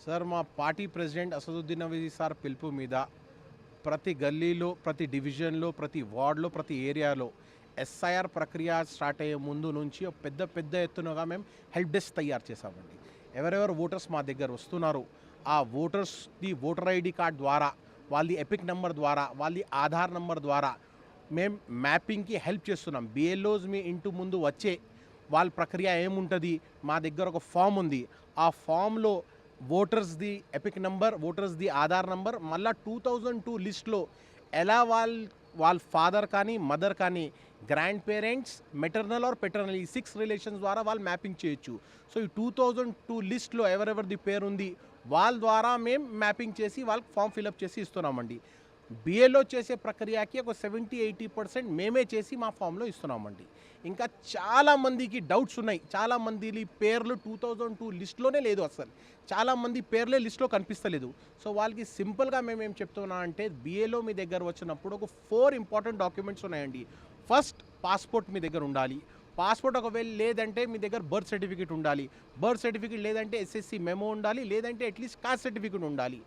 Sir మా party president Asaduddin నవీదీ sir పిలుపు మీద ప్రతి గల్లీలో, ప్రతి డివిజన్‌లో, ప్రతి వార్డ్‌లో, ప్రతి ఏరియాలో ఎస్ఐఆర్ ప్రక్రియ స్టార్ట్ అయ్యే ముందు నుంచి పెద్ద పెద్ద ఎత్తునగా మేము హెల్ప్ డెస్క్ తయారు చేశామండి. ఎవరెవరు ఓటర్స్ మా దగ్గర వస్తున్నారో ఆ ఓటర్స్‌ది ఓటర్ ఐడీ కార్డ్ ద్వారా, వాళ్ళది ఎపిక్ నంబర్ ద్వారా, వాళ్ళది ఆధార్ నంబర్ ద్వారా మేము మ్యాపింగ్‌కి హెల్ప్ చేస్తున్నాం. బిఎల్ఓస్ మీ ఇంటి ముందు వచ్చే వాళ్ళ ప్రక్రియ ఏముంటది, మా దగ్గర ఒక ఫామ్ ఉంది. ఆ ఫామ్‌లో ఓటర్స్‌ది ఎపిక్ నంబర్, ఓటర్స్‌ది ఆధార్ నంబర్, మళ్ళా 2002 లిస్ట్‌లో ఎలా వాళ్ళ ఫాదర్ కానీ, మదర్ కానీ, grand parents, maternal or paternal ఈ 6 రిలేషన్స్ ద్వారా వాళ్ళు మ్యాపింగ్ చేయొచ్చు. సో ఈ 2002 లిస్ట్‌లో ఎవరెవరిది పేరుంది వాళ్ళ ద్వారా మేము మ్యాపింగ్ చేసి వాళ్ళకి ఫామ్ ఫిలప్ చేసి ఇస్తున్నామండి. బిఏలో చేసే ప్రక్రియకి ఒక 70-80% మేమే చేసి మా ఫామ్‌లో ఇస్తున్నామండి. ఇంకా చాలామందికి డౌట్స్ ఉన్నాయి. చాలామంది పేర్లు 2002 లిస్ట్‌లోనే లేదు అసలు. చాలామంది పేర్లే లిస్ట్‌లో కనిపిస్తలేదు. సో వాళ్ళకి సింపుల్‌గా మేమేం చెప్తున్నాం అంటే బిఏలో మీ దగ్గర వచ్చినప్పుడు ఒక 4 ఇంపార్టెంట్ డాక్యుమెంట్స్ ఉన్నాయండి. ఫస్ట్ పాస్‌పోర్ట్ మీ దగ్గర ఉండాలి. పాస్‌పోర్ట్ ఒకవేళ లేదంటే మీ దగ్గర బర్త్ సర్టిఫికేట్ ఉండాలి. బర్త్ సర్టిఫికేట్ లేదంటే ఎస్ఎస్‌సి మెమో ఉండాలి. లేదంటే అట్‌లీస్ట్ కాస్ట్ సర్టిఫికేట్ ఉండాలి.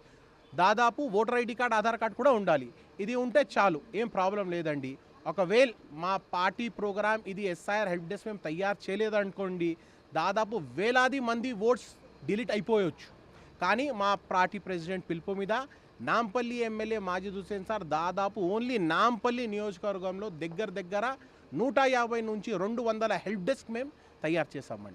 దాదాపు voter ID card, Aadhaar card కూడా ఉండాలి. ఇది ఉంటే చాలు, ఏం ప్రాబ్లం లేదండి. ఒకవేళ మా పార్టీ ప్రోగ్రామ్ ఇది ఎస్ఐఆర్ హెల్ప్ డెస్క్ మేము తయారు చేయలేదనుకోండి, దాదాపు వేలాది మంది ఓట్స్ డిలీట్ అయిపోయొచ్చు. కానీ మా పార్టీ ప్రెసిడెంట్ పిలుపు మీద నాంపల్లి ఎమ్మెల్యే మాజిద్ హుస్సేన్ సార్ దాదాపు ఓన్లీ నాంపల్లి నియోజకవర్గంలో దగ్గర దగ్గర 150 నుంచి 200 హెల్ప్ డెస్క్ మేము తయారు చేశామండి.